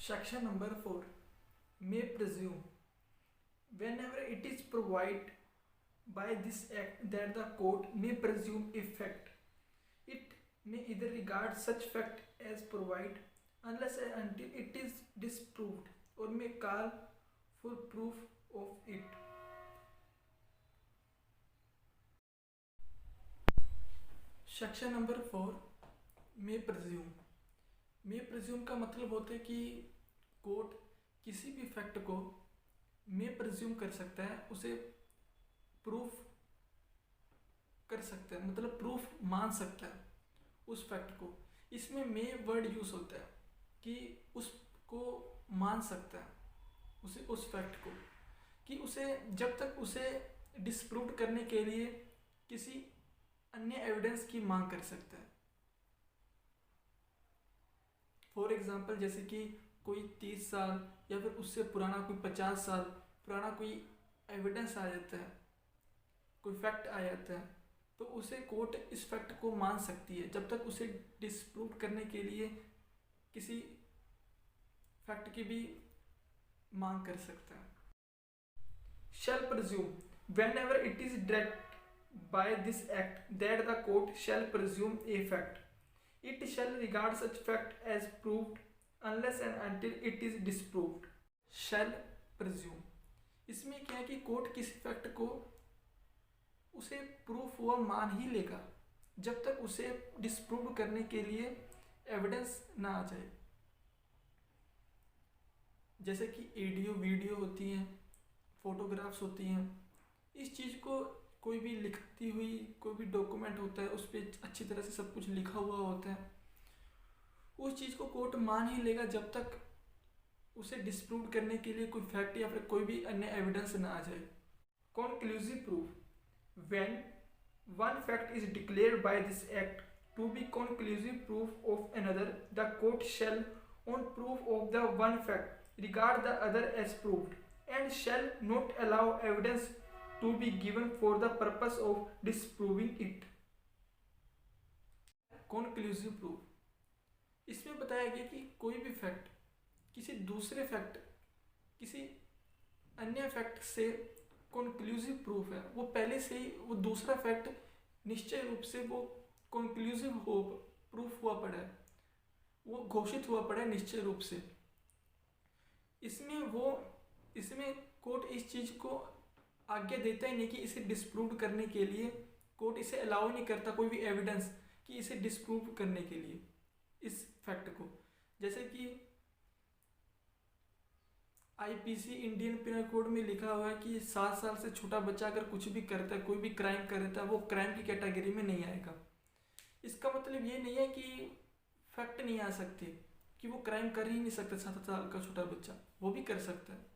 Section number 4 may presume whenever it is provided by this act that the court may presume a fact, it may either regard such fact as provided unless and until it is disproved or may call for proof of it. Section number 4 मे प्रेज्यूम का मतलब होता है कि court किसी भी fact को मे प्रेज्यूम कर सकता है, उसे प्रूफ कर सकता है, मतलब प्रूफ मान सकता है उस फैक्ट को। इसमें मे वर्ड यूज होता है कि उसको मान सकता है, उसे उस फैक्ट को, कि उसे जब तक उसे डिस्प्रूव करने के लिए किसी अन्य एविडेंस की मांग कर सकता है। फॉर एग्जाम्पल, जैसे कि कोई 30 साल या फिर उससे पुराना कोई 50 साल पुराना कोई एविडेंस आ जाता है, कोई फैक्ट आ जाता है, तो उसे कोर्ट इस फैक्ट को मान सकती है जब तक उसे डिस्प्रूव करने के लिए किसी फैक्ट की भी मांग कर सकता है। शैल presume whenever it is directed by this act that the court shall presume a fact, it shall regard such fact as proved unless and until it is disproved. shall presume, इसमें क्या है कि कोर्ट किसी fact को उसे proof हुआ मान ही लेगा जब तक उसे डिस्प्रूव करने के लिए एविडेंस ना आ जाए। जैसे कि ऑडियो वीडियो होती हैं, फोटोग्राफ्स होती हैं, इस चीज़ को कोई भी लिखती हुई कोई भी डॉक्यूमेंट होता है, उस पर अच्छी तरह से सब कुछ लिखा हुआ होता है, उस चीज़ को कोर्ट मान ही लेगा जब तक उसे डिस्प्रूव करने के लिए कोई फैक्ट या फिर कोई भी अन्य एविडेंस ना आ जाए। Conclusive proof when one fact is declared by this act to be conclusive proof of another, the court shall on proof of the one fact regard the other as proved and shall not allow evidence to be given for the purpose of disproving it. conclusive proof, इसमें बताया गया कि कोई भी fact किसी दूसरे fact किसी अन्य फैक्ट से कंक्लूसिव प्रूफ है, वो पहले से ही वो दूसरा फैक्ट निश्चय रूप से वो कंक्लूसिव हो प्रूफ हुआ पड़ा है, वो घोषित हुआ पड़ा है निश्चय रूप से। इसमें कोर्ट इस चीज़ को आज्ञा देता ही नहीं कि इसे डिस्प्रूव करने के लिए कोर्ट इसे अलाउ नहीं करता कोई भी एविडेंस कि इसे डिस्प्रूव करने के लिए इस फैक्ट को। जैसे कि आईपीसी इंडियन पिनल कोड में लिखा हुआ है कि 7 साल से छोटा बच्चा अगर कुछ भी करता है, कोई भी क्राइम करता है, वो क्राइम की कैटेगरी में नहीं आएगा। इसका मतलब ये नहीं है कि फैक्ट नहीं आ सकती कि वो क्राइम कर ही नहीं सकता, 7 साल का छोटा बच्चा वो भी कर सकता है।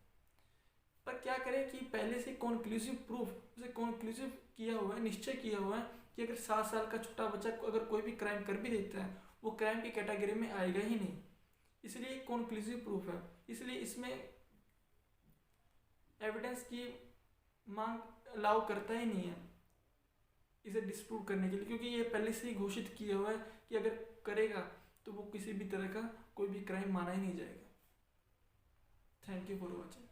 पर क्या करें कि पहले से कॉन्क्लूसिव प्रूफ उसे कॉन्क्लूसिव किया हुआ है, निश्चय किया हुआ है कि अगर 7 साल का छोटा बच्चा अगर कोई भी क्राइम कर भी देता है, वो क्राइम की कैटेगरी में आएगा ही नहीं, इसलिए कॉन्क्लूसिव प्रूफ है। इसलिए इसमें एविडेंस की मांग अलाउ करता ही नहीं है इसे डिस्प्रूव करने के लिए, क्योंकि ये पहले से ही घोषित किया हुआ है कि अगर करेगा तो वो किसी भी तरह का कोई भी क्राइम माना ही नहीं जाएगा। Thank you for watching.